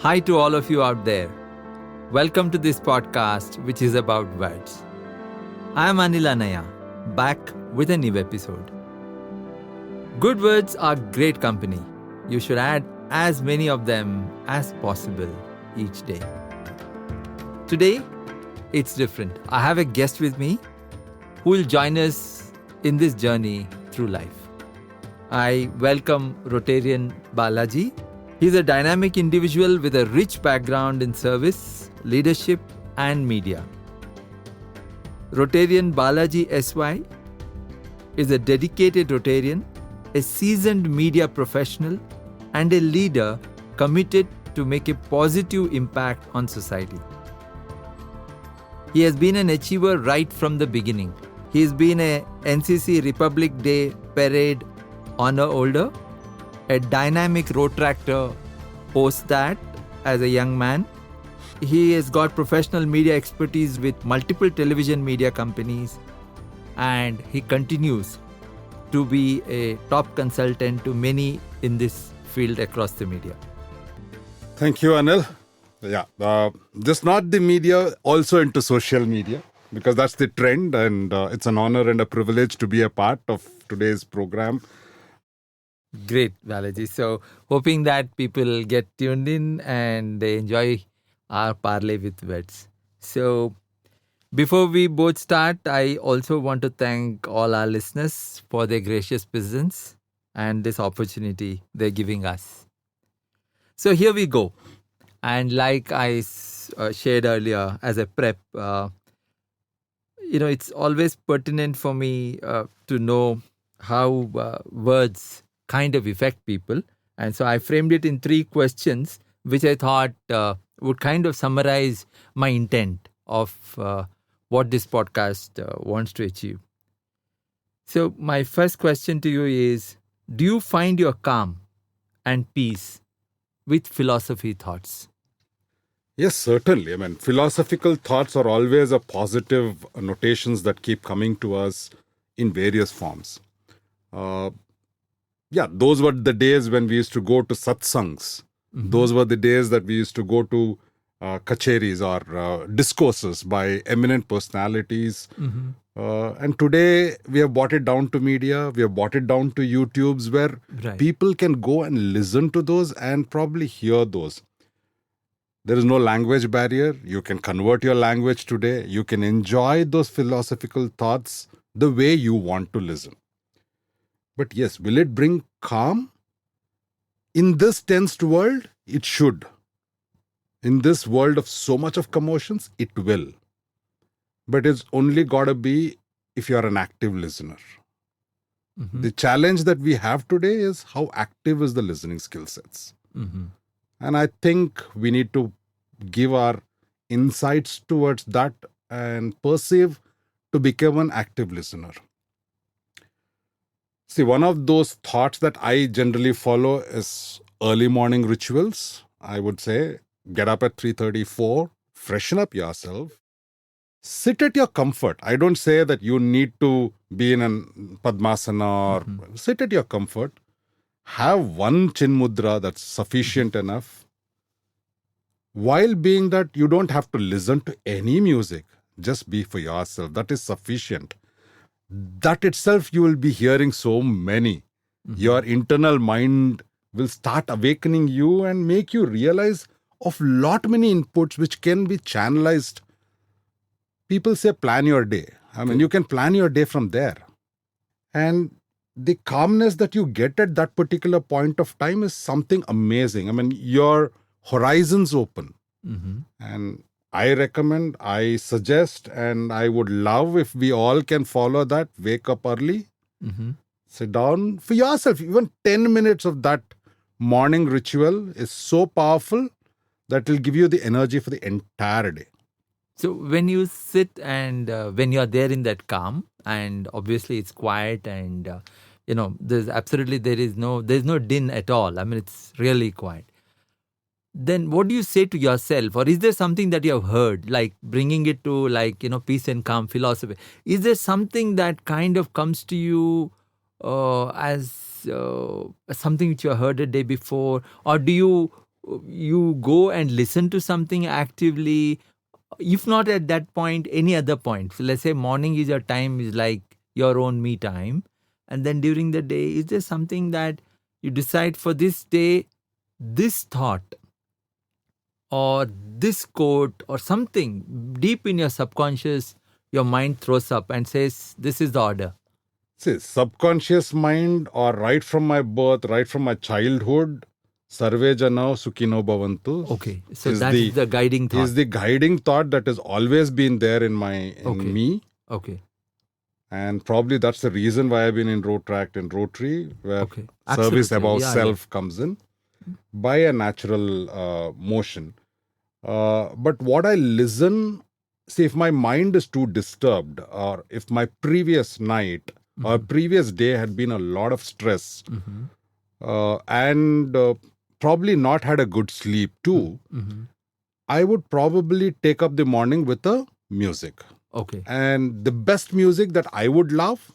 Hi to all of you out there. Welcome to this podcast, which is about words. I am Anil Anaya, back with a new episode. Good words are great company. You should add as many of them as possible each day. Today, it's different. I have a guest with me who will join us in this journey through life. I welcome Rtn Balaji. He's a dynamic individual with a rich background in service, leadership, and media. Rtn Balaji SY is a dedicated Rotarian, a seasoned media professional, and a leader committed to make a positive impact on society. He has been an achiever right from the beginning. He has been a NCC Republic Day Parade honor holder, a dynamic road tractor post that as a young man. He has got professional media expertise with multiple television media companies, and he continues to be a top consultant to many in this field across the media. Thank you, Anil. Just not the media, also into social media, because that's the trend, and it's an honor and a privilege to be a part of today's program. Great, Balaji. So, hoping that people get tuned in and they enjoy our parlay with words. So, before we both start, I also want to thank all our listeners for their gracious presence and this opportunity they're giving us. So, here we go. And like I shared earlier as a prep, it's always pertinent for me to know how words kind of affect people. And so I framed it in 3 questions, which I thought would kind of summarize my intent of what this podcast wants to achieve. So my first question to you is, do you find your calm and peace with philosophy thoughts? Yes, certainly. Philosophical thoughts are always a positive notations that keep coming to us in various forms. Those were the days when we used to go to satsangs. Mm-hmm. Those were the days that we used to go to kacheris or discourses by eminent personalities. Mm-hmm. And today we have brought it down to media, we have brought it down to YouTubes where people can go and listen to those and probably hear those. There is no language barrier. You can convert your language today. You can enjoy those philosophical thoughts the way you want to listen. But yes, will it bring calm? In this tensed world, it should. In this world of so much of commotions, it will. But it's only got to be if you're an active listener. Mm-hmm. The challenge that we have today is how active is the listening skill sets. Mm-hmm. And I think we need to give our insights towards that and perceive to become an active listener. See, one of those thoughts that I generally follow is early morning rituals. I would say get up at 3:34, freshen up yourself, sit at your comfort. I don't say that you need to be in a Padmasana or sit at your comfort. Have one chin mudra that's sufficient enough. While being that, you don't have to listen to any music. Just be for yourself. That is sufficient. That itself, you will be hearing so many. Mm-hmm. Your internal mind will start awakening you and make you realize of lot many inputs which can be channelized. People say plan your day. You can plan your day from there. And the calmness that you get at that particular point of time is something amazing. Your horizons open. Mm-hmm. And I recommend, I suggest, and I would love if we all can follow that. Wake up early, sit down for yourself. Even 10 minutes of that morning ritual is so powerful that will give you the energy for the entire day. So when you sit and when you're there in that calm, and obviously it's quiet and, there's no din at all. It's really quiet. Then what do you say to yourself? Or is there something that you have heard, like bringing it to peace and calm philosophy? Is there something that kind of comes to you as something which you heard a day before? Or do you you go and listen to something actively, if not at that point, any other point. So let's say morning is your time, is like your own me time. And then during the day, is there something that you decide for this day, this thought or this quote or something deep in your subconscious, your mind throws up and says, this is the order. See, subconscious mind, or right from my birth, right from my childhood, Sarve Jana Sukhino Bhavantu. Okay, so that is the guiding thought. Is the guiding thought that has always been there in me. Okay. And probably that's the reason why I've been in Rotaract and Rotary, where service Absolutely. above self comes in by a natural motion. But what I listen, see, if my mind is too disturbed, or if my previous night or previous day had been a lot of stress, and probably not had a good sleep too, I would probably take up the morning with a music. Okay. And the best music that I would love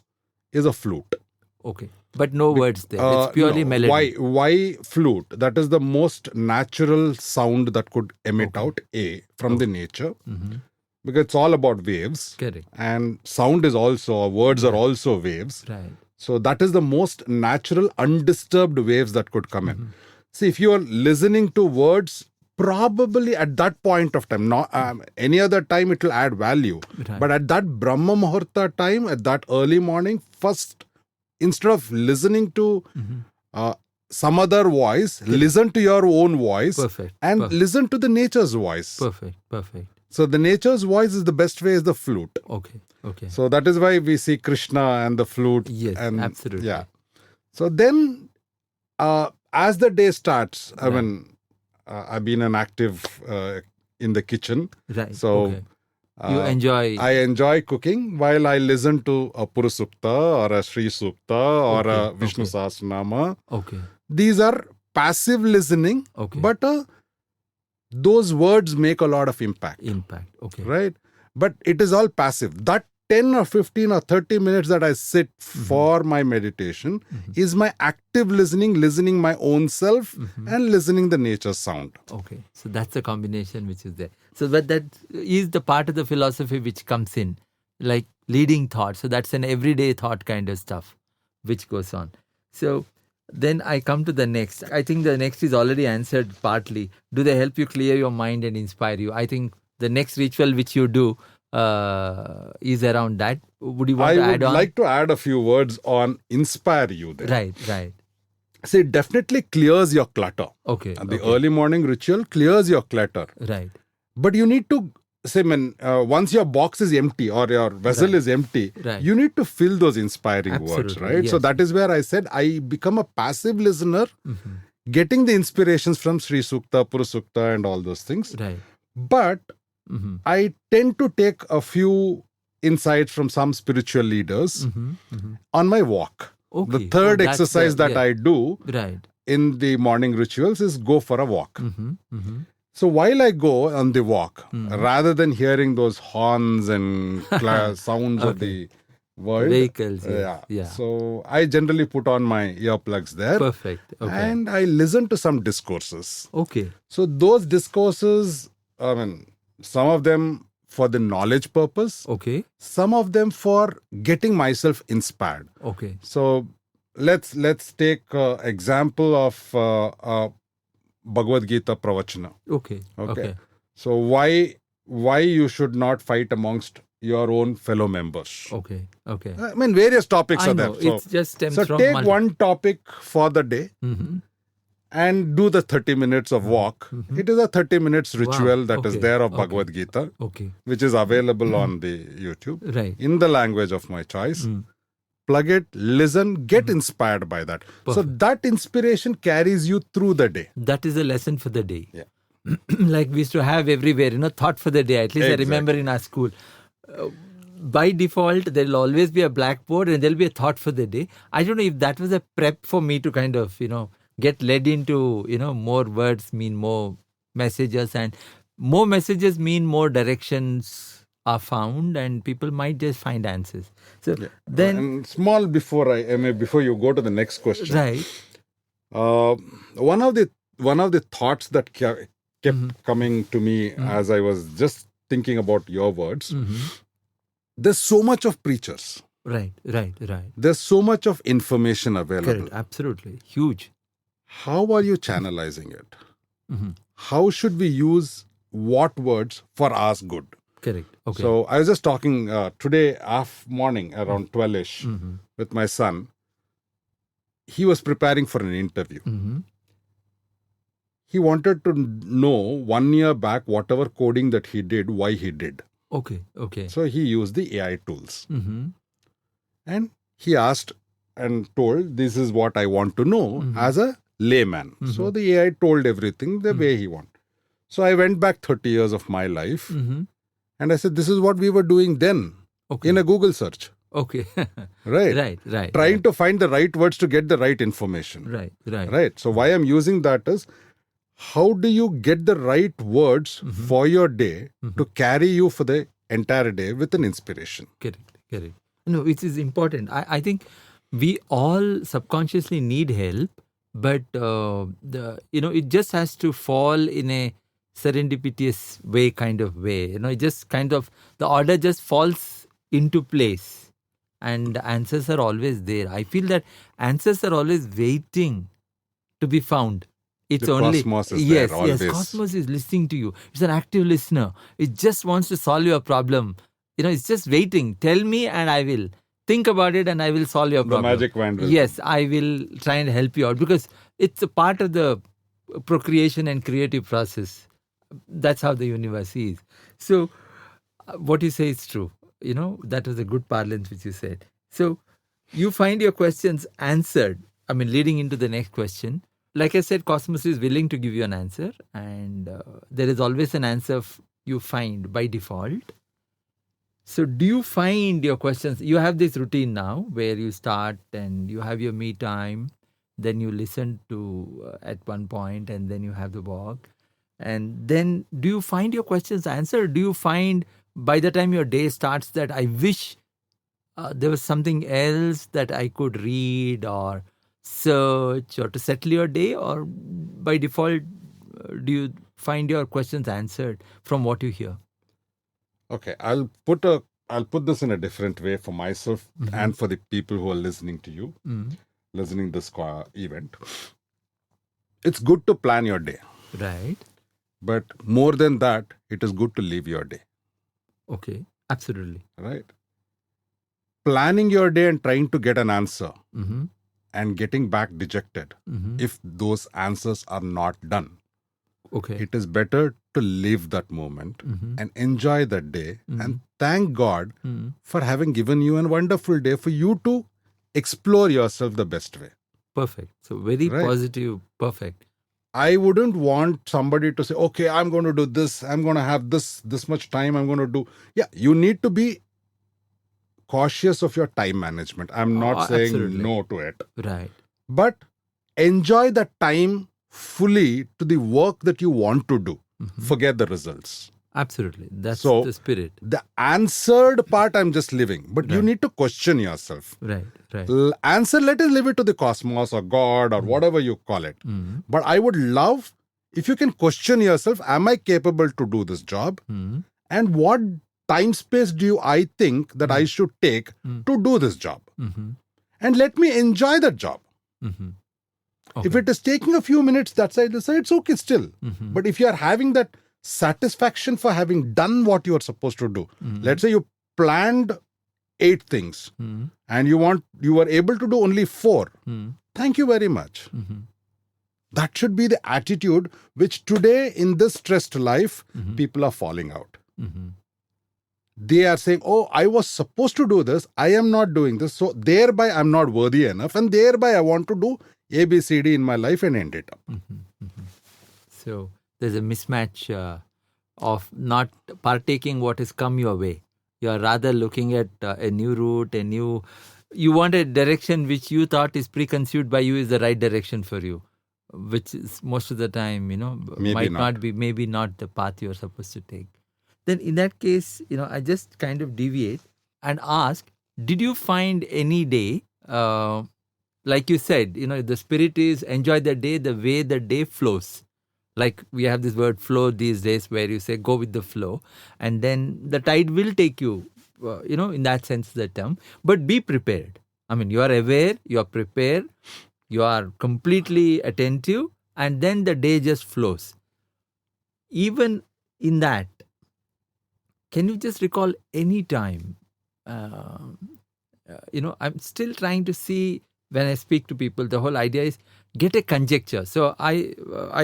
is a flute. Okay. But no words there. It's purely melody. Why flute? That is the most natural sound that could emit out from the nature. Because it's all about waves. Correct. And sound is also, words are also waves. Right. So that is the most natural, undisturbed waves that could come in. See, if you are listening to words, probably at that point of time, not any other time it will add value. Right. But at that Brahma Muhurta time, at that early morning, first, instead of listening to some other voice, listen to your own voice. Perfect. And listen to the nature's voice. Perfect. So the nature's voice is the best way is the flute. Okay. So that is why we see Krishna and the flute. Yes, and, absolutely. Yeah. So then, as the day starts, I mean, I've been an active in the kitchen. Right. So you enjoy. I enjoy cooking while I listen to a Purusukta or a Sri Sukta or a Vishnu Sahasranama. Okay. These are passive listening, but those words make a lot of impact. Okay. Right? But it is all passive. That 10 or 15 or 30 minutes that I sit for my meditation is my active listening my own self and listening the nature sound. Okay. So that's the combination which is there. So but that is the part of the philosophy which comes in, like leading thought. So that's an everyday thought kind of stuff which goes on. So then I come to the next. I think the next is already answered partly. Do they help you clear your mind and inspire you? I think the next ritual which you do is around that. Would you want to add on? I would like to add a few words on inspire you there. Right. See, it definitely clears your clutter. Okay. And the early morning ritual clears your clutter. Right. But you need to, say, once your box is empty or your vessel is empty, you need to fill those inspiring words, right? Yes. So that is where I said I become a passive listener, getting the inspirations from Sri Sukta, Purusukta and all those things. Right. But I tend to take a few insights from some spiritual leaders on my walk. Okay. The third exercise that I do in the morning rituals is go for a walk. So while I go on the walk, rather than hearing those horns and sounds of the world, vehicles, so I generally put on my earplugs there. Perfect. Okay. And I listen to some discourses. Okay. So those discourses, some of them for the knowledge purpose. Okay. Some of them for getting myself inspired. Okay. So let's take example of Bhagavad Gita Pravachana. Okay. So why you should not fight amongst your own fellow members? Okay. Various topics I are know. there. So, it's just stems so from take one topic for the day and do the 30 minutes of walk. It is a 30 minutes ritual that is there of Bhagavad Gita, which is available on the YouTube in the language of my choice. Plug it, listen, get inspired by that. Perfect. So that inspiration carries you through the day. That is a lesson for the day. Yeah. Like we used to have everywhere, thought for the day. At least I remember in our school. By default, there will always be a blackboard and there will be a thought for the day. I don't know if that was a prep for me to kind of, get led into, more words mean more messages, and more messages mean more directions are found and people might just find answers. So then... small before you go to the next question. Right. One of the one of the thoughts that kept coming to me as I was just thinking about your words, there's so much of preachers. Right. There's so much of information available. Correct. Absolutely. Huge. How are you channelizing it? How should we use what words for us good? Correct. Okay. So I was just talking today morning around 12ish with my son. He was preparing for an interview. He wanted to know 1 year back whatever coding that he did, why he did. Okay. So he used the AI tools. And he asked and told, this is what I want to know as a layman. So the AI told everything the way he wanted. So I went back 30 years of my life and I said, this is what we were doing then in a Google search. Okay. Right. Trying to find the right words to get the right information. Right. So why I'm using that is, how do you get the right words for your day to carry you for the entire day with an inspiration? Correct. No, which is important. I think we all subconsciously need help, but it just has to fall in a serendipitous way, it just kind of, the order just falls into place and the answers are always there. I feel that answers are always waiting to be found. It's the only cosmos is yes, there always. Cosmos is listening to you. It's an active listener. It just wants to solve your problem. It's just waiting. Tell me and I will think about it and I will solve your problem. The magic wand. Yes, I will try and help you out because it's a part of the procreation and creative process. That's how the universe is. So what you say is true. That was a good parlance which you said. So you find your questions answered. Leading into the next question. Like I said, Cosmos is willing to give you an answer, and there is always an answer you find by default. So do you find your questions? You have this routine now where you start and you have your me time, then you listen to at one point, and then you have the walk. And then do you find your questions answered? Do you find by the time your day starts that I wish there was something else that I could read or search or to settle your day, or by default do you find your questions answered from what you hear? Okay, I'll put this in a different way for myself and for the people who are listening to you, listening this event. It's good to plan your day. Right. But more than that, it is good to live your day. Okay, absolutely. Right. Planning your day and trying to get an answer and getting back dejected if those answers are not done. Okay. It is better to live that moment and enjoy that day and thank God for having given you a wonderful day for you to explore yourself the best way. Perfect. So very positive. Perfect. I wouldn't want somebody to say, okay, I'm going to do this. I'm going to have this much time. I'm going to do. Yeah, you need to be cautious of your time management. I'm not saying no to it. Right. But enjoy the time fully to the work that you want to do. Forget the results. Absolutely. That's the spirit. The answered part I'm just living. But you need to question yourself. Right. Answer, let us leave it to the cosmos or God or whatever you call it. But I would love if you can question yourself, am I capable to do this job? And what time space do I think that I should take to do this job? And let me enjoy that job. Okay. If it is taking a few minutes that side, it's okay still. But if you are having that satisfaction for having done what you are supposed to do, let's say you planned 8 things and you were able to do only 4. Thank you very much. That should be the attitude which today in this stressed life, people are falling out. They are saying, oh, I was supposed to do this. I am not doing this. So thereby I'm not worthy enough. And thereby I want to do A, B, C, D in my life and end it up. So there's a mismatch of not partaking what has come your way. You are rather looking at a new route, you want a direction which you thought is preconceived by you is the right direction for you, which is most of the time, maybe not the path you're supposed to take. Then in that case, I just kind of deviate and ask, did you find any day like you said, the spirit is enjoy the day the way the day flows. Like we have this word flow these days, where you say go with the flow, and then the tide will take you, in that sense the term. But be prepared. I mean, you are aware, you are prepared, you are completely attentive, and then the day just flows. Even in that, can you just recall any time? I'm still trying to see, when I speak to people, the whole idea is get a conjecture. So I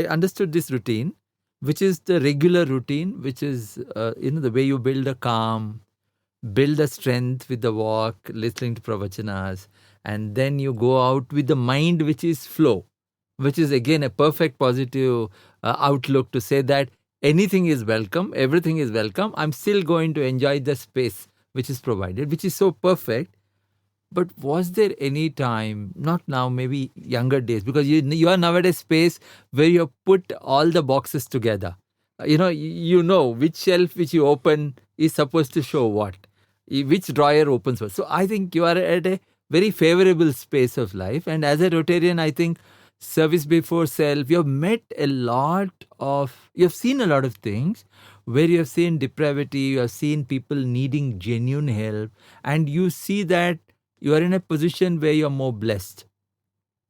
understood this routine, which is the regular routine, which is the way you build a calm, build a strength with the walk, listening to pravachanas, and then you go out with the mind which is flow, which is again a perfect positive outlook to say that anything is welcome, everything is welcome. I'm still going to enjoy the space which is provided, which is so perfect. But was there any time, not now, maybe younger days, because you are nowadays space where you put all the boxes together. You know which shelf which you open is supposed to show what, which drawer opens what. So I think you are at a very favorable space of life. And as a Rotarian, I think service before self, you have seen a lot of things where you have seen depravity, you have seen people needing genuine help, and you see that you are in a position where you are more blessed,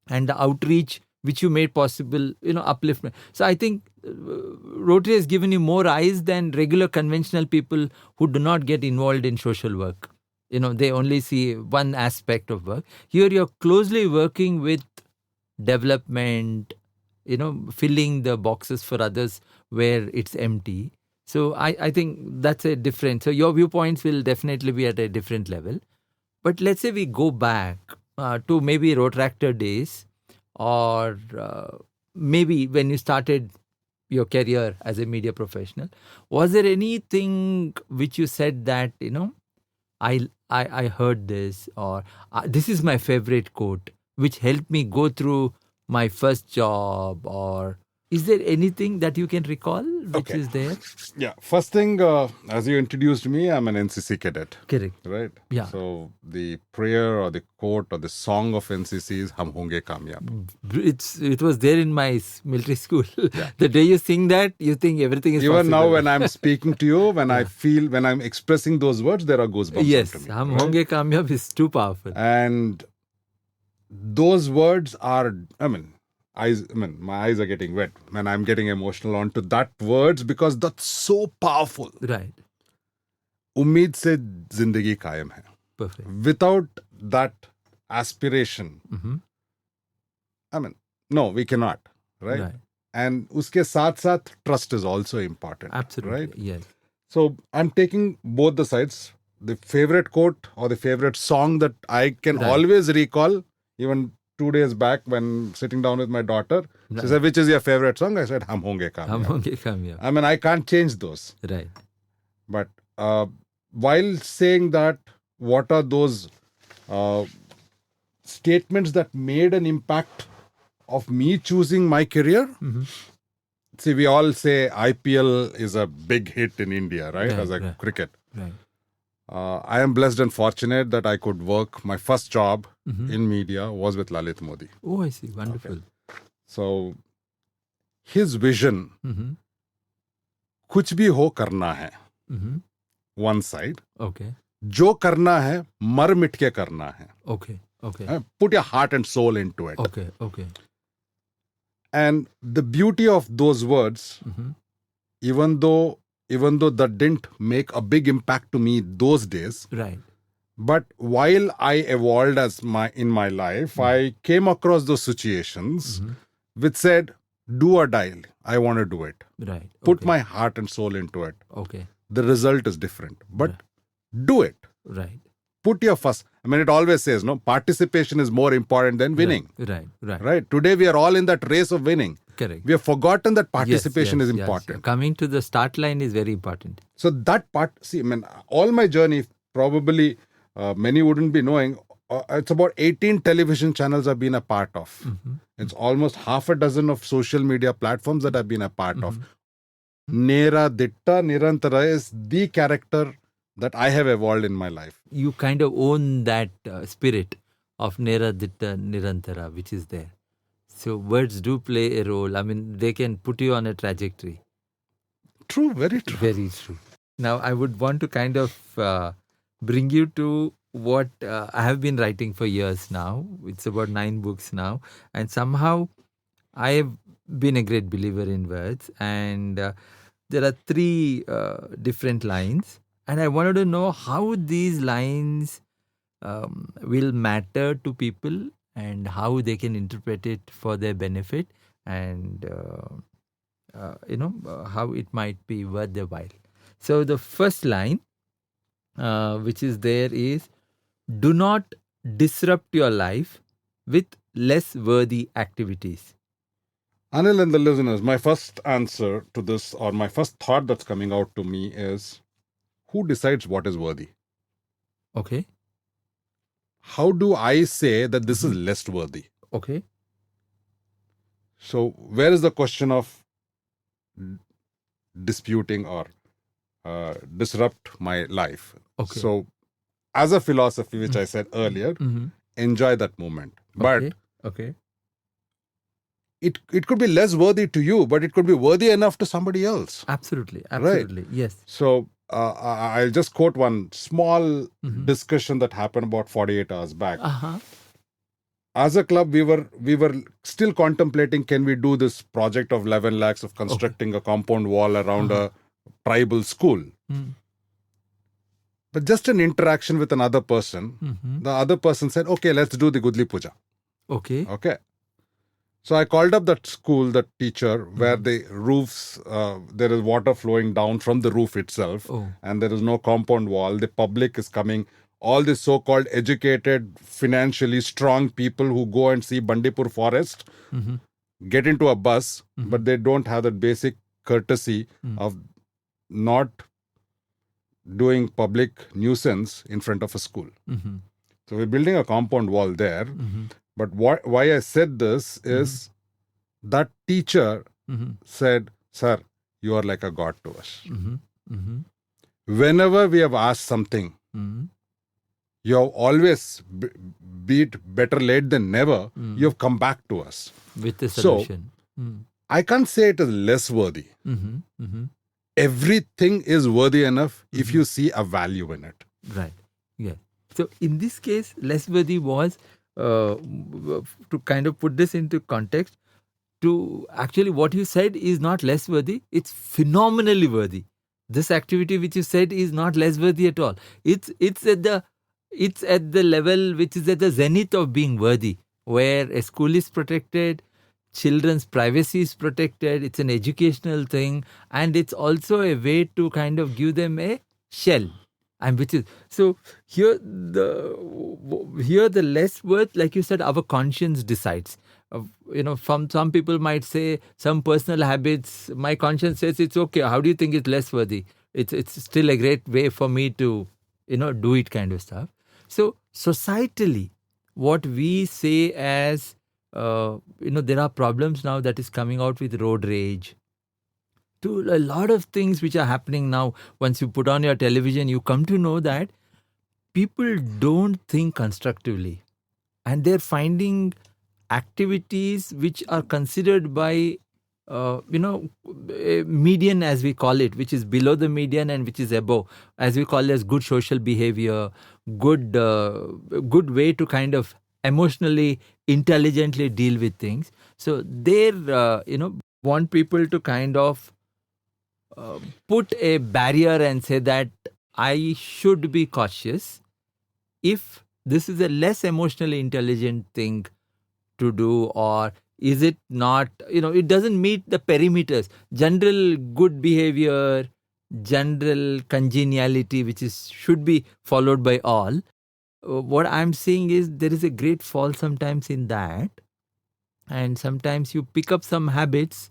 and the outreach which you made possible, upliftment. So I think Rotary has given you more eyes than regular conventional people who do not get involved in social work. They only see one aspect of work. Here you're closely working with development, filling the boxes for others where it's empty. So I think that's a different. So your viewpoints will definitely be at a different level. But let's say we go back to maybe Rotractor days, or maybe when you started your career as a media professional. Was there anything which you said that, I heard this, or this is my favorite quote, which helped me go through my first job? Or is there anything that you can recall which is there? Yeah. First thing, as you introduced me, I'm an NCC cadet. Correct. Right? Yeah. So the prayer or the quote or the song of NCC is Hum Honge Kamyab. It was there in my military school. Yeah. The day you sing that, you think everything is Even possible. now when I'm speaking to you, when when I'm expressing those words, there are goosebumps. Yes, to me. Hum Honge Kamyab is too powerful. And those words are, my eyes are getting wet when I'm getting emotional onto that words, because that's so powerful. Right. Ummeed se zindagi kayam hai. Perfect. Without that aspiration, no, we cannot. Right? And uske saath trust is also important. Absolutely. Right? Yes. So I'm taking both the sides. The favorite quote or the favorite song that I can always recall, even 2 days back when sitting down with my daughter, she said, which is your favorite song? I said, Hum Honge Kamyab. Hum Honge Kamyab. I can't change those. Right. But while saying that, what are those statements that made an impact of me choosing my career? See, we all say IPL is a big hit in India, right? As a cricket. Right. I am blessed and fortunate that I could work. My first job in media was with Lalit Modi. Oh, I see. Wonderful. Okay. So, his vision, कुछ भी हो करना है, one side. Okay. जो करना है, मर मिट के करना है. Okay. Okay. Put your heart and soul into it. Okay. Okay. And the beauty of those words, even though that didn't make a big impact to me those days, right? But while I evolved in my life, I came across those situations which said, do or die. I want to do it. Right. Put my heart and soul into it. Okay. The result is different, but do it. Right. Put your first. It always says, no, participation is more important than winning. Right. Today we are all in that race of winning. Correct. We have forgotten that participation is important. Yes. Coming to the start line is very important. So that part, all my journey, probably many wouldn't be knowing, it's about 18 television channels I've been a part of. It's almost half a dozen of social media platforms that I've been a part of. Nera Ditta Nirantara is the character that I have evolved in my life. You kind of own that spirit of Nera Ditta Nirantara, which is there. So words do play a role. I mean, they can put you on a trajectory. True, very true. Very true. Now, I would want to kind of bring you to what I have been writing for years now. It's about 9 books now. And somehow I have been a great believer in words. And there are 3 different lines. And I wanted to know how these lines will matter to people and how they can interpret it for their benefit, and how it might be worth their while. So the first line which is there is, do not disrupt your life with less worthy activities. Anil and the listeners, my first answer to this, or my first thought that's coming out to me is, who decides what is worthy? Okay. How do I say that this is less worthy? Okay. So where is the question of disputing or disrupt my life? Okay. So as a philosophy, which I said earlier, enjoy that moment. But okay. It could be less worthy to you, but it could be worthy enough to somebody else. Absolutely. Right. Yes. So I'll just quote one small discussion that happened about 48 hours back. As a club, we were still contemplating, can we do this project of 11 lakhs of constructing a compound wall around a tribal school. But just an interaction with another person, the other person said, okay, let's do the Gudli Puja. Okay. So I called up that school, that teacher, where the roofs, there is water flowing down from the roof itself, and there is no compound wall. The public is coming. All the so-called educated, financially strong people who go and see Bandipur forest get into a bus, but they don't have that basic courtesy of not doing public nuisance in front of a school. So we're building a compound wall there. But why I said this is that teacher said, sir, you are like a god to us. Whenever we have asked something, you have always, be it better late than never, you have come back to us. With the solution. So, I can't say it is less worthy. Everything is worthy enough if you see a value in it. Right. Yeah. So in this case, less worthy was, to kind of put this into context, to actually what you said is not less worthy, it's phenomenally worthy. This activity which you said is not less worthy at all. It's at the level which is at the zenith of being worthy, where a school is protected, children's privacy is protected, it's an educational thing, and it's also a way to kind of give them a shell. And which is, so here the less worth, like you said, our conscience decides. From some people might say some personal habits, my conscience says it's okay. How do you think it's less worthy? It's still a great way for me to, do it, kind of stuff. So societally, what we say as, there are problems now that is coming out with road rage, to a lot of things which are happening now. Once you put on your television, you come to know that people don't think constructively, and they're finding activities which are considered by median, as we call it, which is below the median and which is above, as we call it, as good social behavior, good way to kind of emotionally intelligently deal with things. So they want people to kind of put a barrier and say that I should be cautious if this is a less emotionally intelligent thing to do, or is it not, it doesn't meet the perimeters, general good behavior, general congeniality, which should be followed by all. What I'm saying is there is a great fall sometimes in that, and sometimes you pick up some habits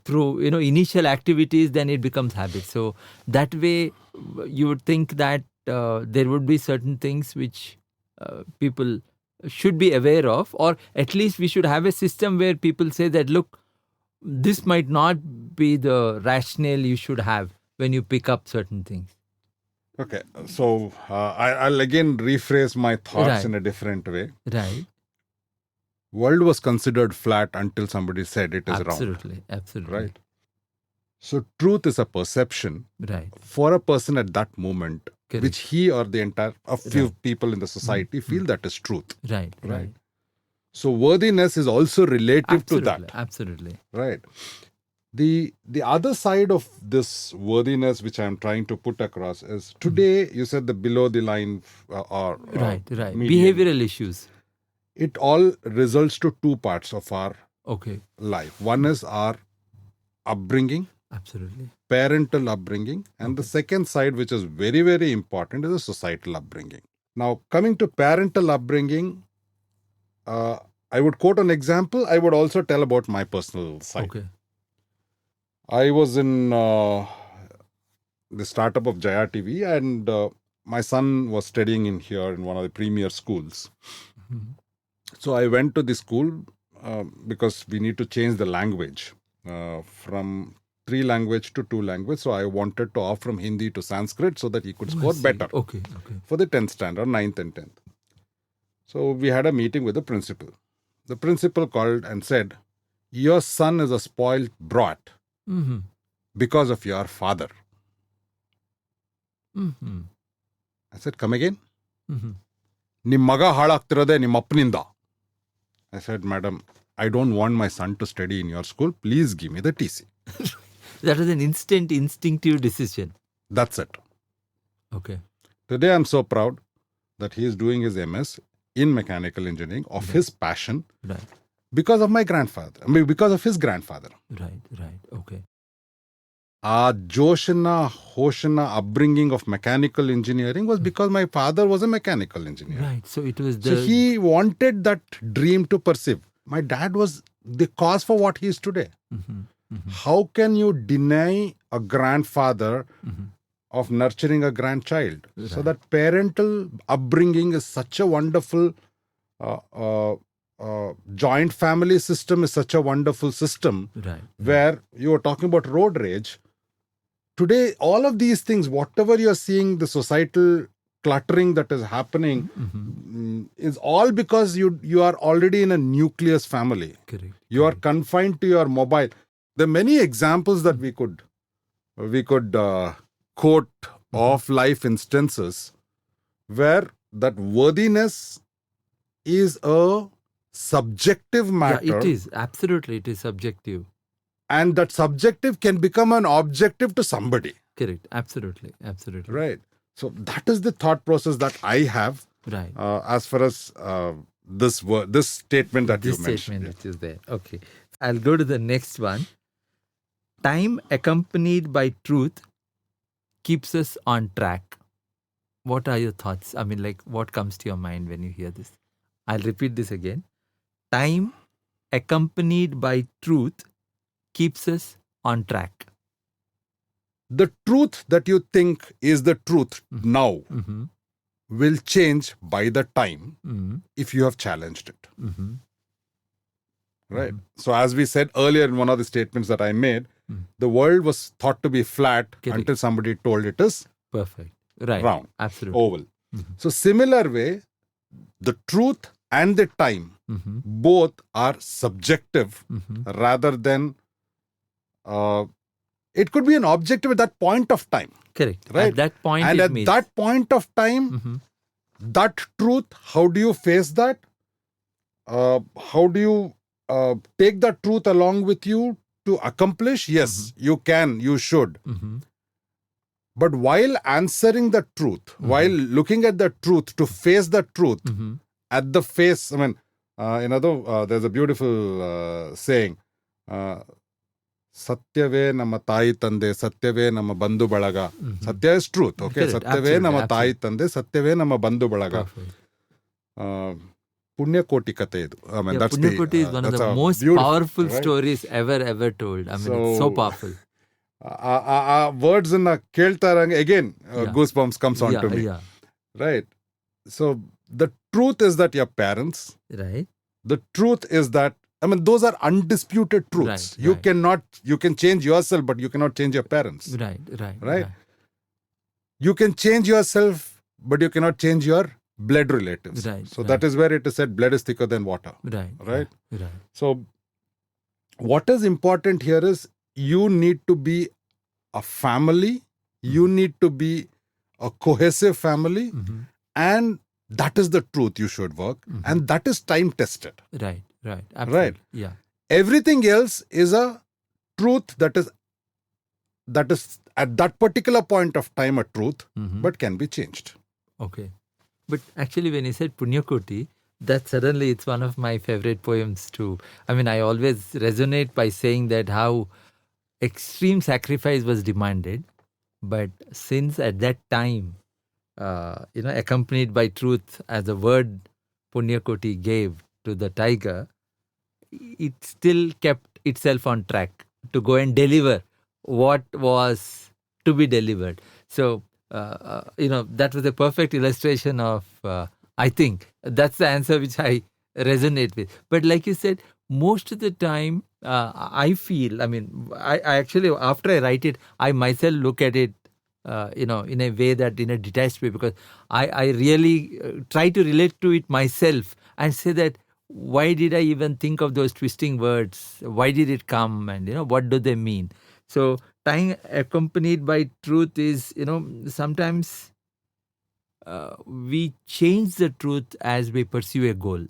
through initial activities, then it becomes habit. So that way you would think that there would be certain things which people should be aware of, or at least we should have a system where people say that, look, this might not be the rationale you should have when you pick up certain things. Okay, so I'll again rephrase my thoughts Right. in a different way. Right. World was considered flat until somebody said it is round. Absolutely. Absolutely. Right. So truth is a perception Right. for a person at that moment, Correct. which he or a few Right. people in the society feel that is truth. Right. Right. So worthiness is also relative Absolutely. to that. Absolutely. Right. The other side of this worthiness, which I'm trying to put across, is today you said the below the line or Right. median. Behavioral issues. It all results to two parts of our Okay. life. One is our upbringing, Absolutely. parental upbringing, and the second side, which is very, very important, is the societal upbringing. Now, coming to parental upbringing, I would quote an example. I would also tell about my personal side. Okay. I was in the startup of Jaya TV, and my son was studying in here in one of the premier schools. So I went to the school because we need to change the language from 3 language to 2 language. So I wanted to off from Hindi to Sanskrit so that he could score better Okay. for the 10th standard, 9th and 10th. So we had a meeting with the principal. The principal called and said, "Your son is a spoiled brat Mm-hmm. because of your father." Mm-hmm. I said, "Come again?" Mm-hmm. "Nim maga halaktirade nim apninda." I said, "Madam, I don't want my son to study in your school. Please give me the TC." That was an instinctive decision. That's it. Okay. Today I'm so proud that he is doing his MS in mechanical engineering of his passion Right. because of my grandfather. I mean, because of his grandfather. Right. Okay. Our Joshana, Hoshana upbringing of mechanical engineering was because my father was a mechanical engineer. Right. So it was So he wanted that dream to pursue. My dad was the cause for what he is today. How can you deny a grandfather of nurturing a grandchild? So that parental upbringing is such a wonderful joint family system is such a wonderful system. Right. Where you were talking about road rage. Today, all of these things, whatever you're seeing, the societal cluttering that is happening is all because you are already in a nucleus family. Correct. You are confined to your mobile. There are many examples that we could quote of life instances where that worthiness is a subjective matter. Yeah, it is. Absolutely, it is subjective. And that subjective can become an objective to somebody. Correct. Absolutely. Right. So that is the thought process that I have. Right. As far as this statement that This you mentioned. statement which is there. Okay. I'll go to the next one. Time accompanied by truth keeps us on track. What are your thoughts? I mean, like, what comes to your mind when you hear this? I'll repeat this again. Time accompanied by truth keeps us on track. The truth that you think is the truth now will change by the time if you have challenged it. Right. So as we said earlier in one of the statements that I made, the world was thought to be flat until somebody told it is perfect. Right. Round. Absolutely. Oval. So similar way, the truth and the time both are subjective rather than it could be an objective at that point of time. Correct. Right. At that point, and it at means that point of time, that truth, how do you face that? How do you take that truth along with you to accomplish? Yes, you can, you should. But while answering the truth, while looking at the truth, to face the truth at the face, I mean, there's a beautiful saying, Satyave nama tai tande, satyave nama bandhu balaga. Satya is truth, okay? Correct. Satyave nama Absolutely. tai tande, satyave nama bandhu balaga. Punyakoti kate idu. I mean, that's Punyakoti is one of the most powerful stories ever told. I mean, it's so powerful. Words in a keltarang again, goosebumps comes on to me. Yeah. Right. So the truth is that your parents. Right. The truth is that, I mean, those are undisputed truths. You can change yourself, but you cannot change your parents. Right. You can change yourself, but you cannot change your blood relatives. Right, So right. that is where it is said, blood is thicker than water. Right. Right? Right. So what is important here is you need to be a family, you need to be a cohesive family, and that is the truth you should work, and that is time tested. Right. Right. Absolutely. Right. Yeah. Everything else is a truth that is at that particular point of time a truth, but can be changed. Okay. But actually, when you said Punyakoti, that suddenly it's one of my favorite poems too. I mean, I always resonate by saying that how extreme sacrifice was demanded, but since at that time, accompanied by truth as a word Punyakoti gave to the tiger, it still kept itself on track to go and deliver what was to be delivered. So, that was a perfect illustration of, I think, that's the answer which I resonate with. But like you said, most of the time, I feel, I actually, after I write it, I myself look at it, in a way that, in a detached way, because I really try to relate to it myself and say that, why did I even think of those twisting words? Why did it come? And, what do they mean? So, time accompanied by truth is, sometimes we change the truth as we pursue a goal.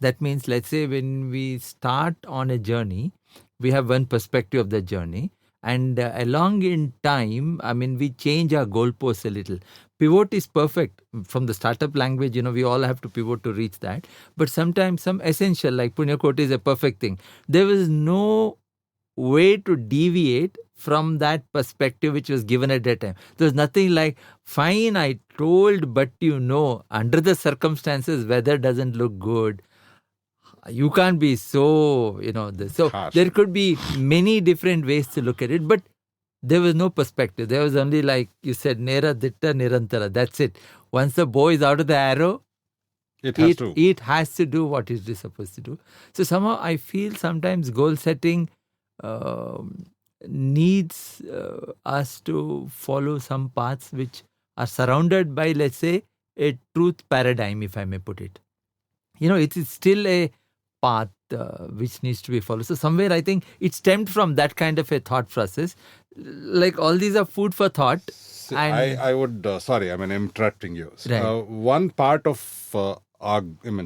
That means, let's say, when we start on a journey, we have one perspective of the journey. And along in time, we change our goalposts a little. Pivot is perfect. From the startup language, we all have to pivot to reach that. But sometimes some essential, like Punyakoti is a perfect thing. There was no way to deviate from that perspective which was given at that time. There's nothing like, fine, I told, but under the circumstances, weather doesn't look good. You can't be so, so Harsh. there could be many different ways to look at it, but there was no perspective. There was only, like you said, Nera Ditta Nirantara. That's it. Once the bow is out of the arrow, it has to do what it is supposed to do. So somehow I feel sometimes goal setting needs us to follow some paths which are surrounded by, let's say, a truth paradigm, if I may put it. It is still a path which needs to be followed. So somewhere I think it stemmed from that kind of a thought process. Like, all these are food for thought. See, I would, sorry, I'm interrupting you. Right. One part of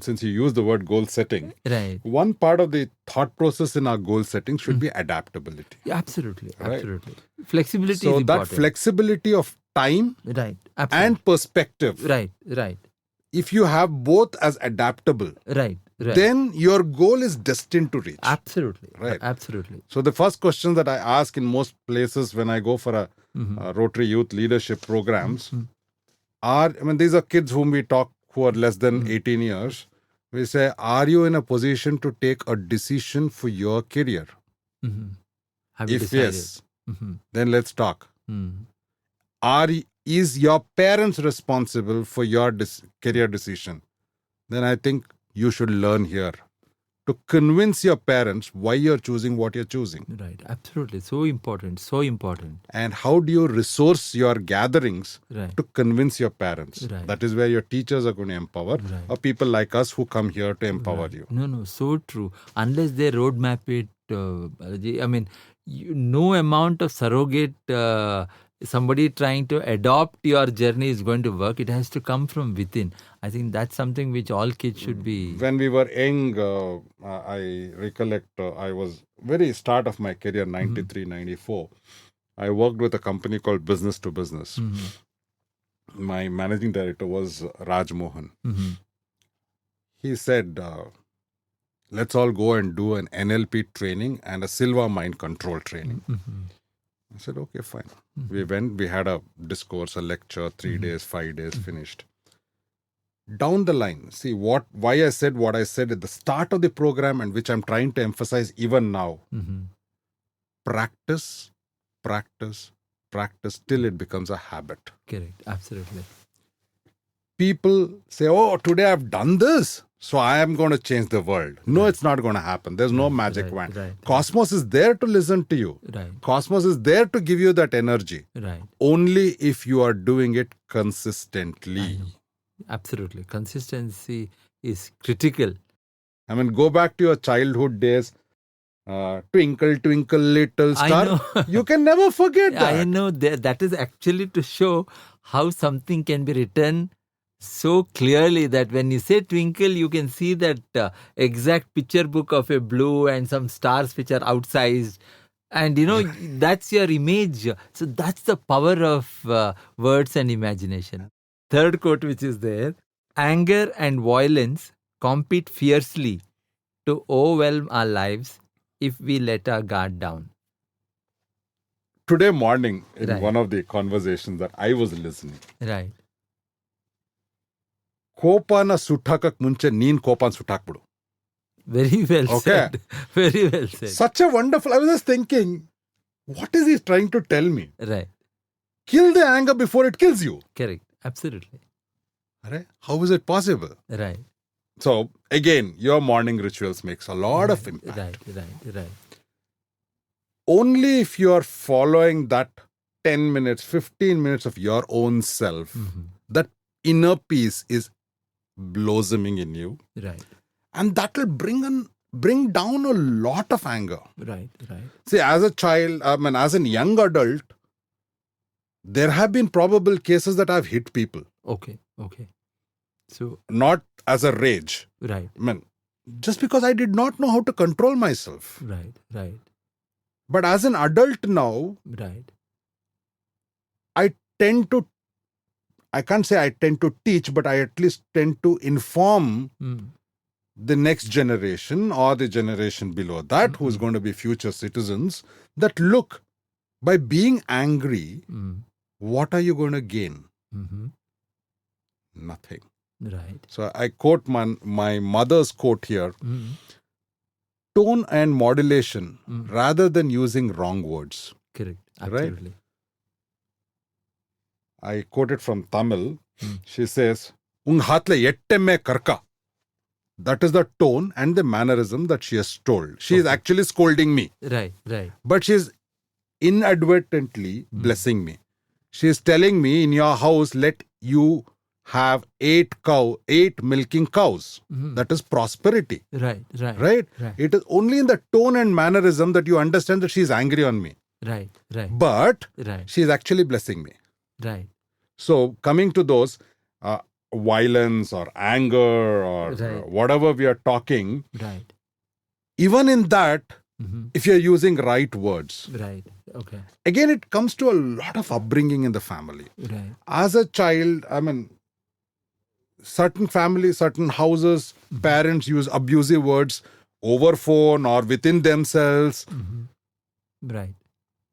since you use the word goal setting, Right. one part of the thought process in our goal setting should be adaptability. Yeah, absolutely. Right. Absolutely. Flexibility is So important. that flexibility of time Right. Absolutely. and perspective, Right. Right. if you have both as adaptable, Right. Right. then your goal is destined to reach. Absolutely. Right. Absolutely. So the first question that I ask in most places when I go for a Rotary Youth Leadership programs these are kids whom we talk who are less than 18 years. We say, are you in a position to take a decision for your career? Have you If decided? yes, then let's talk. Mm. Is your parents responsible for your career decision? Then I think you should learn here to convince your parents why you're choosing what you're choosing. Right. Absolutely. So important. So important. And how do you resource your gatherings Right. to convince your parents? Right. That is where your teachers are going to empower, Right. or people like us who come here to empower you. No, so true. Unless they roadmap it, Balaji, no amount of surrogate, somebody trying to adopt your journey is going to work. It has to come from within. I think that's something which all kids should be. When we were young, I recollect I was very start of my career, 93, 94. I worked with a company called Business to Business. My managing director was Raj Mohan. He said, let's all go and do an NLP training and a Silva mind control training. I said, okay, fine. We went, we had a discourse, a lecture, 3 days, 5 days, finished. Down the line, see why I said what I said at the start of the program, and which I'm trying to emphasize even now. Practice, practice, practice till it becomes a habit. Correct. Absolutely. people say, oh, today I've done this, so I am going to change the world. No, it's not going to happen. There's no magic wand. Cosmos is there to listen to you. Cosmos is there to give you that energy. Only if you are doing it consistently. Absolutely. Consistency is critical. I mean, go back to your childhood days. Twinkle, twinkle, little star. You can never forget that. I know that is actually to show how something can be written so clearly that when you say twinkle, you can see that exact picture book of a blue and some stars which are outsized. And that's your image. So that's the power of words and imagination. Third quote which is there: anger and violence compete fiercely to overwhelm our lives if we let our guard down. Today morning, in one of the conversations that I was listening, ಕೋಪನ ಸುಟ್ಟಾಕಕ್ ಮುಂಚೆ ನೀನ್ ಕೋಪನ ಸುಟ್ಟಾಕ್ಬಿಡು. Very well said. Very well said. Such a wonderful. I was just thinking, what is he trying to tell me? Right. Kill the anger before it kills you. Correct. Absolutely. How is it possible? Right. So again, your morning rituals makes a lot of impact. Right. Only if you are following that 10 minutes, 15 minutes of your own self, that inner peace is blossoming in you. Right. And that will bring down a lot of anger. Right. See, as a child, as a young adult, there have been probable cases that I've hit people. Okay. So not as a rage. Right. Just because I did not know how to control myself. Right. But as an adult now, I can't say I tend to teach, but I at least tend to inform the next generation or the generation below that, who's going to be future citizens, that look, by being angry, what are you going to gain? Nothing. Right. So I quote my mother's quote here: tone and modulation rather than using wrong words. Correct. Absolutely. Right? I quote it from Tamil. She says, "Ung hatle ettemme karka." That is the tone and the mannerism that she has told. She is actually scolding me. Right. But she is inadvertently blessing me. She is telling me, in your house, let you have 8 milking cows. That is prosperity. Right? It is only in the tone and mannerism that you understand that she is angry on me. Right. But she is actually blessing me. Right. So coming to those violence or anger or whatever we are talking, even in that, if you're using right words, okay, again it comes to a lot of upbringing in the family. As a child, certain families, certain houses, parents use abusive words over phone or within themselves. Right.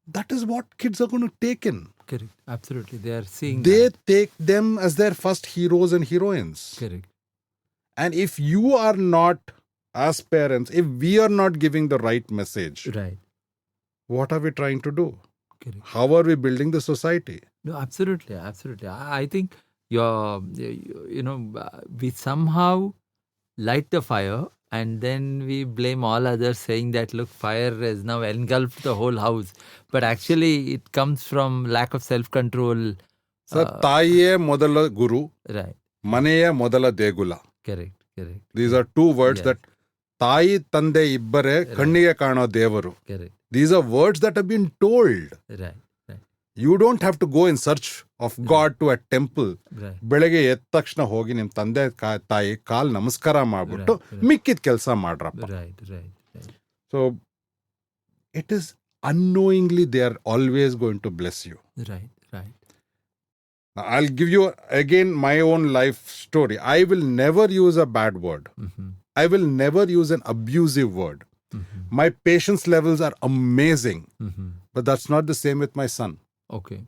That is what kids are going to take in. Correct. Absolutely. They are seeing They take them as their first heroes and heroines. Correct. And if you are not, as parents, if we are not giving the right message, what are we trying to do? Correct. How are we building the society? No, absolutely. I think we somehow light the fire and then we blame all others, saying that, look, fire has now engulfed the whole house. But actually, it comes from lack of self-control. So, Taiye modala guru, right. Maneya modala degula. Correct. These are two words that Tayi Tande Ibbare Kanniye Kano Devaru. Correct. These are words that have been told. Right. You don't have to go in search of God to a temple. ಬೆಳಗ್ಗೆ ಎದ್ದ ತಕ್ಷಣ ಹೋಗಿ ನಿಮ್ಮ ತಂದೆ ತಾಯಿ ಕಾಲ್ ನಮಸ್ಕಾರ ಮಾಡ್ಬಿಟ್ಟು ಮಿಕ್ಕಿದ ಕೆಲಸ ಮಾಡ್ರಪ್ಪ. So it is unknowingly they are always going to bless you. Right. I'll give you again my own life story. I will never use a bad word. I will never use an abusive word. My patience levels are amazing. But that's not the same with my son. Okay.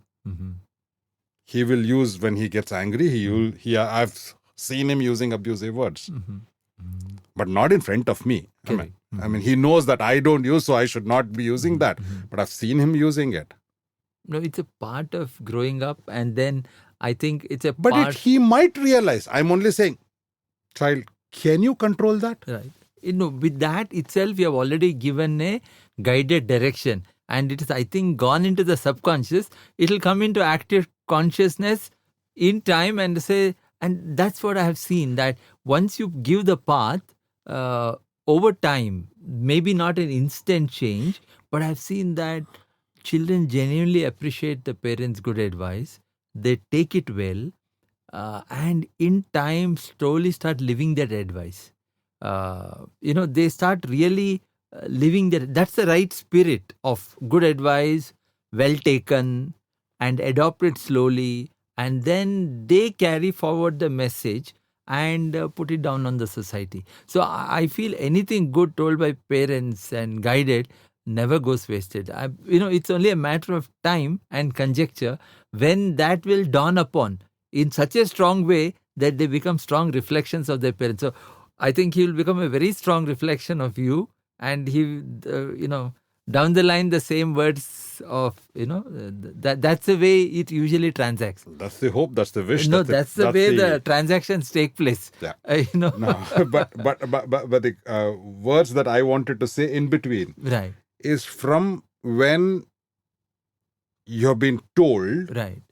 He will use, when he gets angry, I've seen him using abusive words. But not in front of me. He knows that I don't use, so I should not be using that. But I've seen him using it. No, it's a part of growing up. And then I think it's a But part. he might realize, I'm only saying, child, can you control that? Right. With that itself, you have already given a guided direction. And it is, I think, gone into the subconscious. It will come into active consciousness in time and say, and that's what I have seen, that once you give the path, over time, maybe not an instant change, but I've seen that children genuinely appreciate the parents' good advice. They take it well, and in time slowly start living that advice. They start really living that. That's the right spirit of good advice, well taken, and adopted slowly, and then they carry forward the message and put it down on the society. So I feel anything good told by parents and guided never goes wasted. It's only a matter of time and conjecture when that will dawn upon in such a strong way that they become strong reflections of their parents. So I think he will become a very strong reflection of you, and he, down the line, the same words of, that's the way it usually transacts. That's the hope, that's the wish. No, that's the way the transactions take place. Yeah. No, but the words that I wanted to say in between right, is from when you've been told right,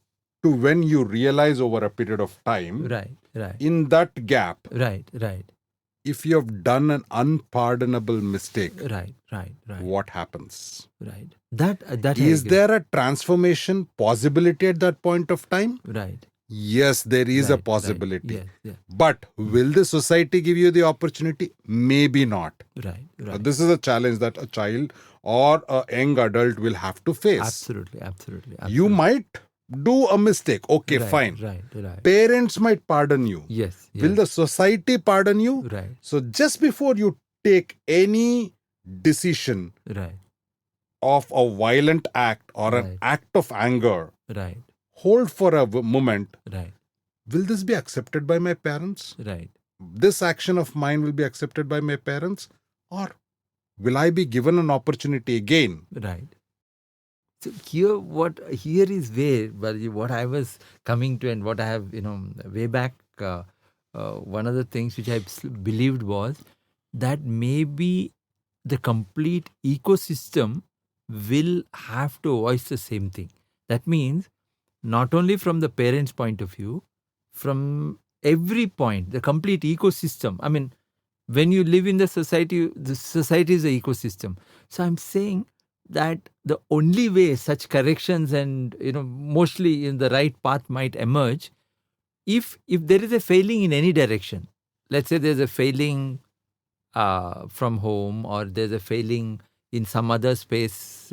to when you realize over a period of time. right, right, In that gap, right, right, if you have done an unpardonable mistake, right, right, right, what happens? right. That I Is agree. there a transformation possibility at that point of time? Right. Yes, there is a Right, possibility. Right. Yes, But will the society give you the opportunity? Maybe not. right, right. This is a challenge that a child or a young adult will have to face. Absolutely. You might do a mistake. Okay, Right, fine. Right. Parents might pardon you. Yes. Will the society pardon you? Right. So just before you take any decision Right. of a violent act or an Right. act of anger, Right. hold for a moment. Right. Will this be accepted by my parents? Right. This action of mine will be accepted by my parents? Or will I be given an opportunity again? Right. So here is where, Balaji, what I was coming to, and what I have, way back, one of the things which I believed was that maybe the complete ecosystem will have to voice the same thing. That means not only from the parents' point of view, from every point, the complete ecosystem. I mean, when you live in the society is the ecosystem. So I'm saying that the only way such corrections and, mostly in the right path might emerge, if there is a failing in any direction. Let's say there's a failing from home, or there's a failing in some other space,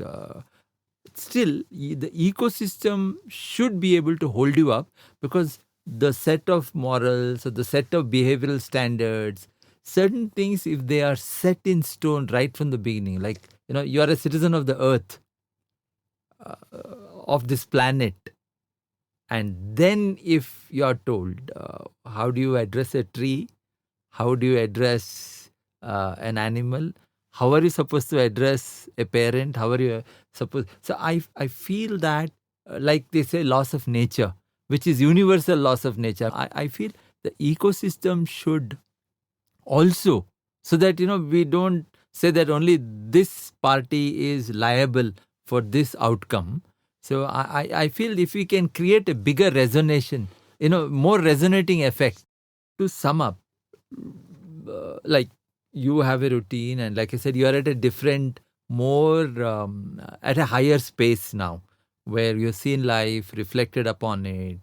still the ecosystem should be able to hold you up, because the set of morals or the set of behavioral standards, certain things, if they are set in stone right from the beginning, like, you are a citizen of the earth, of this planet, and then if you are told, how do you address a tree, how do you address an animal, how are you supposed to address a parent, how are you supposed... So I feel that, like they say, laws of nature, which is universal laws of nature, I feel the ecosystem should also, so that, we don't say that only this party is liable for this outcome. So I feel if we can create a bigger resonation, more resonating effect. To sum up, like, you have a routine, and like I said, you are at a different, more at a higher space now, where you're seeing life, reflected upon it,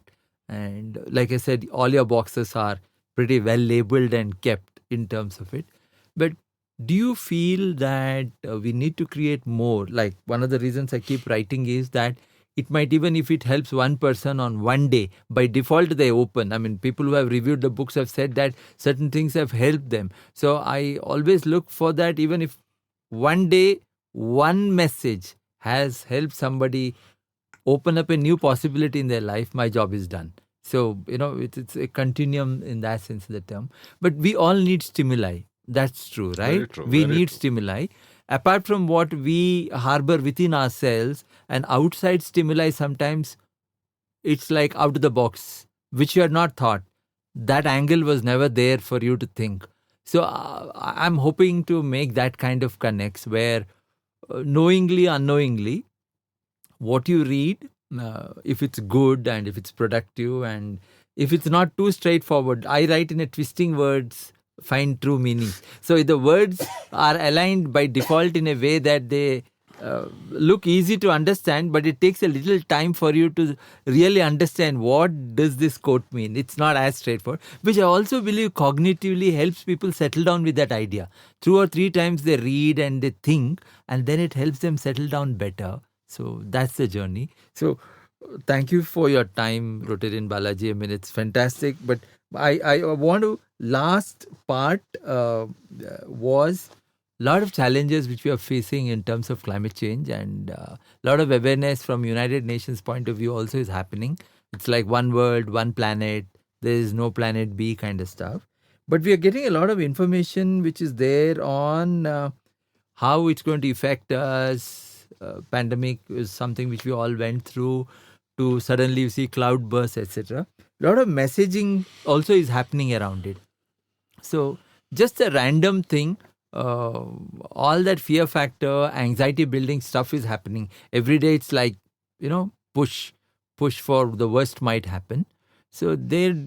and like I said, all your boxes are pretty well labeled and kept in terms of it. But do you feel that we need to create more? Like, one of the reasons I keep writing is that it might, even if it helps one person on one day, by default they open. I mean, people who have reviewed the books have said that certain things have helped them. So I always look for that, even if one day, one message has helped somebody open up a new possibility in their life, my job is done. So, it's a continuum in that sense of the term. But we all need stimuli. That's true, right? Very true, We very need true. stimuli. Apart from what we harbor within ourselves, and outside stimuli sometimes it's like out of the box, which you had not thought. That angle was never there for you to think. So I'm hoping to make that kind of connects where knowingly, unknowingly, what you read, if it's good and if it's productive and if it's not too straightforward, I write in a twisting words, find true meaning. So if the words are aligned by default in a way that they look easy to understand, but it takes a little time for you to really understand what does this quote mean. It's not as straightforward, which I also believe cognitively helps people settle down with that idea. 2 or 3 times they read and they think, and then it helps them settle down better. So that's the journey. So thank you for your time, Rtn Balaji. I mean, it's fantastic. But I want to, last part was a lot of challenges which we are facing in terms of climate change, and a lot of awareness from United Nations point of view also is happening. It's like one world, one planet. There is no planet B kind of stuff. But we are getting a lot of information which is there on how it's going to affect us. Pandemic is something which we all went through, to suddenly you see cloud bursts, etc. A lot of messaging also is happening around it. So just a random thing, all that fear factor, anxiety building stuff is happening. Every day it's like, push for the worst might happen. So they're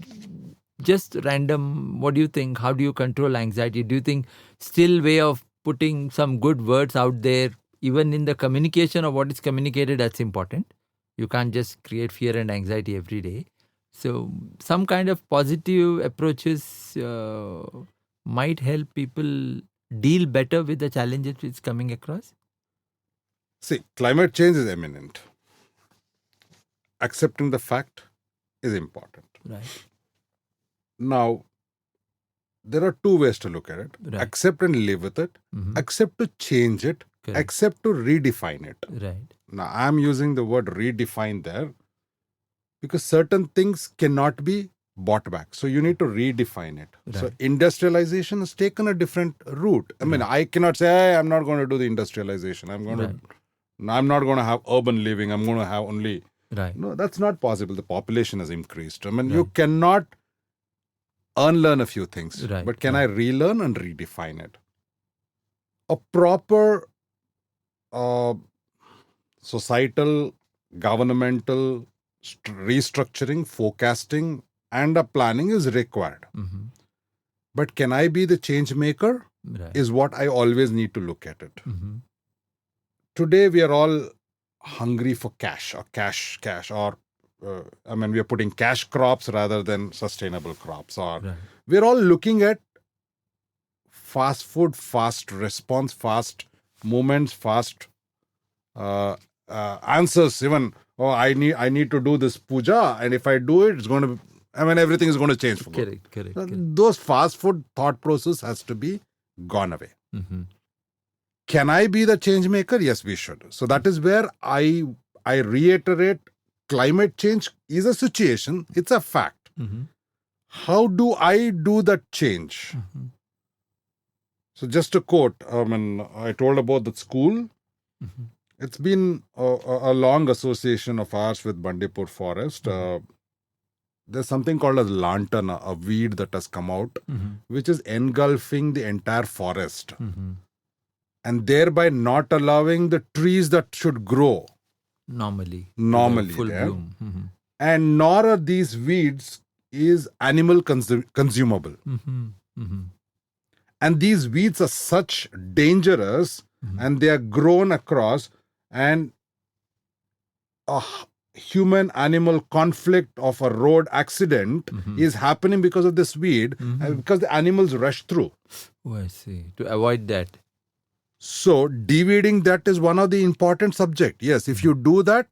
just random. What do you think? How do you control anxiety? Do you think still way of putting some good words out there, even in the communication of what is communicated, that's important. You can't just create fear and anxiety every day. So some kind of positive approaches might help people deal better with the challenges it's coming across. See, climate change is imminent. Accepting the fact is important. Right. Now, there are two ways to look at it. Right. Accept and live with it. Mhm. Accept to change it. Correct. Accept to redefine it. Right. Now, I'm using the word redefine there because certain things cannot be bought back. So you need to redefine it. So Right. industrialization has taken a different route. I mean, I cannot say, hey, I'm not going to do the industrialization. I'm not going to have urban living. I'm going to have only... Right. No, that's not possible. The population has increased. I mean, you cannot unlearn a few things. Right. But can I relearn and redefine it? A proper societal, governmental restructuring, forecasting, and a planning is required. Mhm. But can I be the change maker? Right. Is what I always need to look at it. Mhm. Today, we are all hungry for cash, or we are putting cash crops rather than sustainable crops. Or Right. we're all looking at fast food, fast response, fast movements, fast answers. Even, I need to do this puja, and if I do it, it's going to... everything is going to change for good. Correct. Those fast food thought process has to be gone away. Mhm. Can I be the change maker? Yes, we should. So that is where I reiterate, climate change is a situation. It's a fact. Mhm. How do I do that change? Mhm. So just a quote, I told about the school. Mhm. It's been a long association of ours with Bandipur forest. There's something called as lantana, a weed that has come out, Mhm. which is engulfing the entire forest, Mhm. and thereby not allowing the trees that should grow Normally Normally full there. bloom. Mhm. and nor are these weeds is animal consumable. Mhm. Mhm. And these weeds are such dangerous, and they are grown across, and a human-animal conflict of a road accident is happening because of this weed, and because the animals rush through. Oh, I see. To avoid that. So de-weeding that is one of the important subject. Yes, if you do that,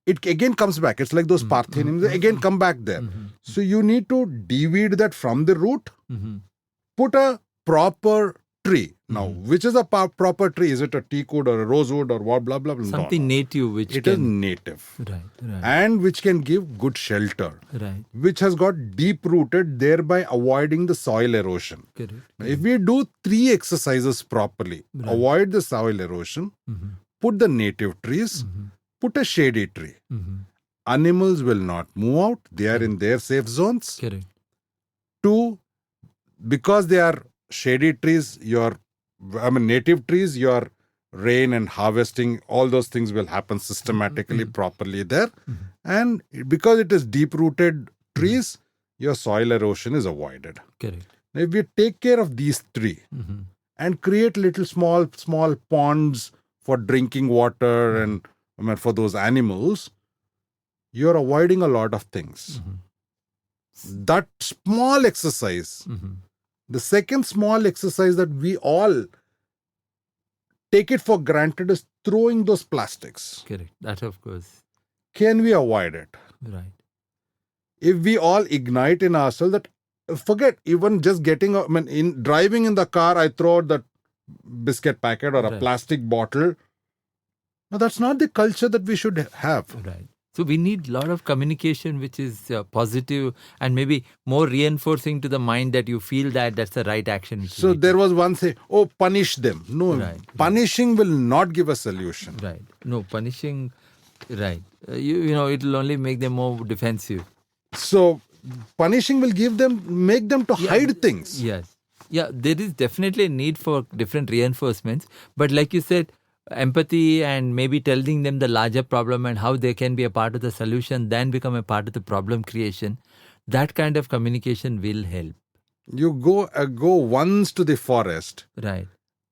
it again comes back. It's like those Parthenians, they again come back there. So you need to de-weed that from the root, Mhm. put a proper tree. Now, which is a proper tree? Is it a teakwood or a rosewood or what, blah, blah, blah? Something No. native which It is can... native. Right. And which can give good shelter, Right. which has got deep rooted, thereby avoiding the soil erosion. Correct. If we do 3 exercises properly, avoid the soil erosion, put the native trees, put a shady tree, Mhm. animals will not move out. They are in their safe zones. Correct. 2, because they are shady trees, native trees, your rain and harvesting, all those things will happen systematically, properly there. And because it is deep-rooted trees, your soil erosion is avoided. Correct. Now, if we take care of these 3 and create little small ponds for drinking water and for those animals, you're avoiding a lot of things. That small exercise, the second small exercise that we all take it for granted is throwing those plastics. Correct. That of course. Can we avoid it? Right. If we all ignite in ourselves that, forget even just getting, in driving in the car, I throw out that biscuit packet or a plastic bottle. No, that's not the culture that we should have. Right. So we need a lot of communication which is positive and maybe more reinforcing to the mind that you feel that that's the right action. So there was one say, oh, punish them. No, punishing will not give a solution. Right. No, punishing, right. It'll only make them more defensive. So punishing will make them to hide things. Yes. Yeah, there is definitely a need for different reinforcements. But like you said, empathy and maybe telling them the larger problem and how they can be a part of the solution, then become a part of the problem creation. That kind of communication will help. You go once to the forest, right,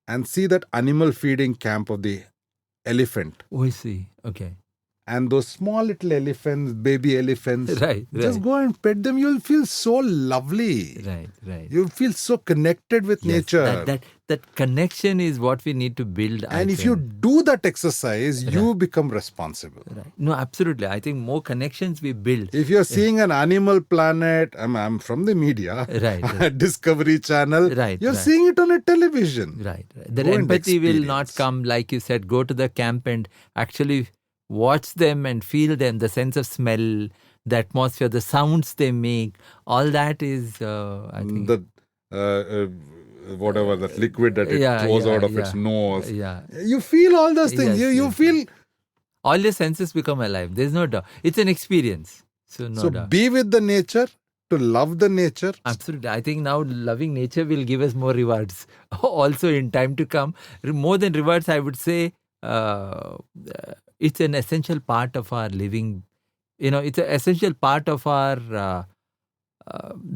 and see that animal feeding camp of the elephant. Oh, I see. Okay. And those small little elephants, baby elephants, right. Just go and pet them. You'll feel so lovely. Right. You'll feel so connected with nature. That connection is what we need to build. And if you do that exercise, you become responsible. Right. No, absolutely. I think more connections we build. If you're seeing an Animal Planet, I'm from the media, right. Discovery Channel, you're seeing it on a television. Right. That empathy will not come, like you said, go to the camp and actually watch them and feel them, the sense of smell, the atmosphere, the sounds they make, all that is, I think... whatever, that liquid that it throws out of its nose. Yeah. You feel all those things. You feel... All your senses become alive. There's no doubt. It's an experience. So doubt. Be with the nature, to love the nature. Absolutely. I think now loving nature will give us more rewards. Also in time to come. More than rewards, I would say... it's an essential part of our living. It's an essential part of our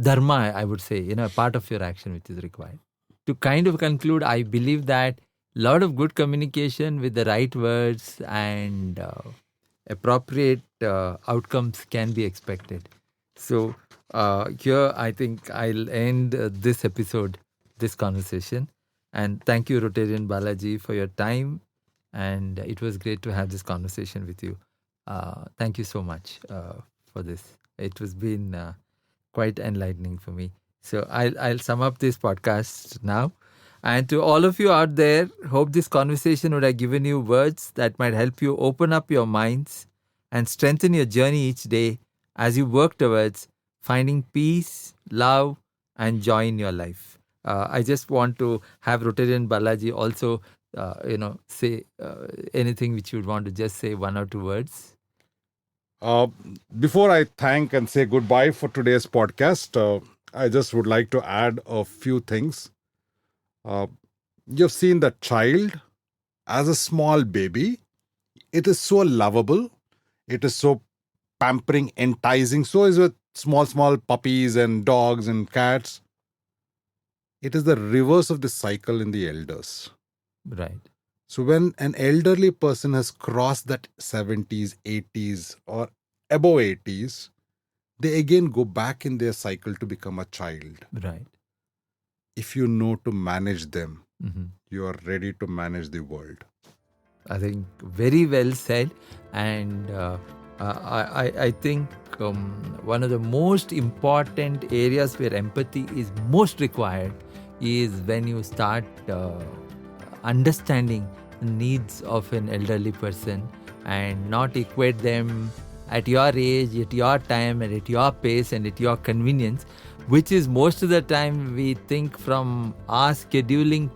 dharma, I would say, part of your action which is required. To kind of conclude, I believe that a lot of good communication with the right words and appropriate outcomes can be expected. So here I think I'll end this episode, this conversation. And thank you, Rtn Balaji, for your time. And it was great to have this conversation with you. Thank you so much for this. It has been quite enlightening for me. So I'll sum up this podcast now. And to all of you out there, hope this conversation would have given you words that might help you open up your minds and strengthen your journey each day as you work towards finding peace, love, and joy in your life. I just want to have Rtn Balaji also say anything which you would want to just say, 1 or 2 words. Before I thank and say goodbye for today's podcast, I just would like to add a few things. You've seen the child as a small baby. It is so lovable. It is so pampering, enticing. So is with small puppies and dogs and cats. It is the reverse of the cycle in the elders. Right. So when an elderly person has crossed that 70s, 80s or above 80s, they again go back in their cycle to become a child. Right. If you know to manage them, you are ready to manage the world. I think very well said. And I think one of the most important areas where empathy is most required is when you start understanding the needs of an elderly person and not equate them at your age, at your time, and at your pace and at your convenience, which is most of the time we think from our scheduling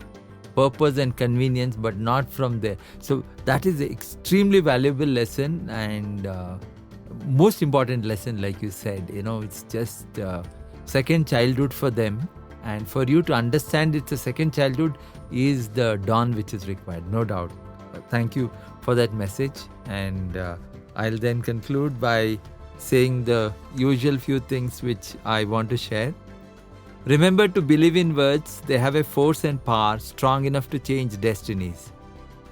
purpose and convenience, but not from there. So that is an extremely valuable lesson, and most important lesson, like you said, it's just second childhood for them. And for you to understand it's a second childhood is the dawn which is required, no doubt. Thank you for that message. And I'll then conclude by saying the usual few things which I want to share. Remember to believe in words. They have a force and power strong enough to change destinies.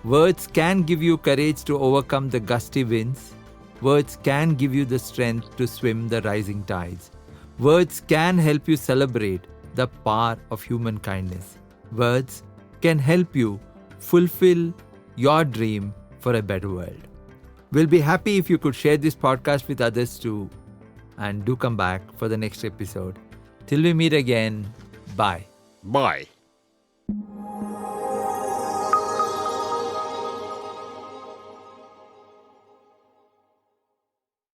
Words can give you courage to overcome the gusty winds. Words can give you the strength to swim the rising tides. Words can help you celebrate the power of human kindness. Words can help you fulfill your dream for a better world. We'll be happy if you could share this podcast with others too. And do come back for the next episode. Till we meet again, bye. Bye.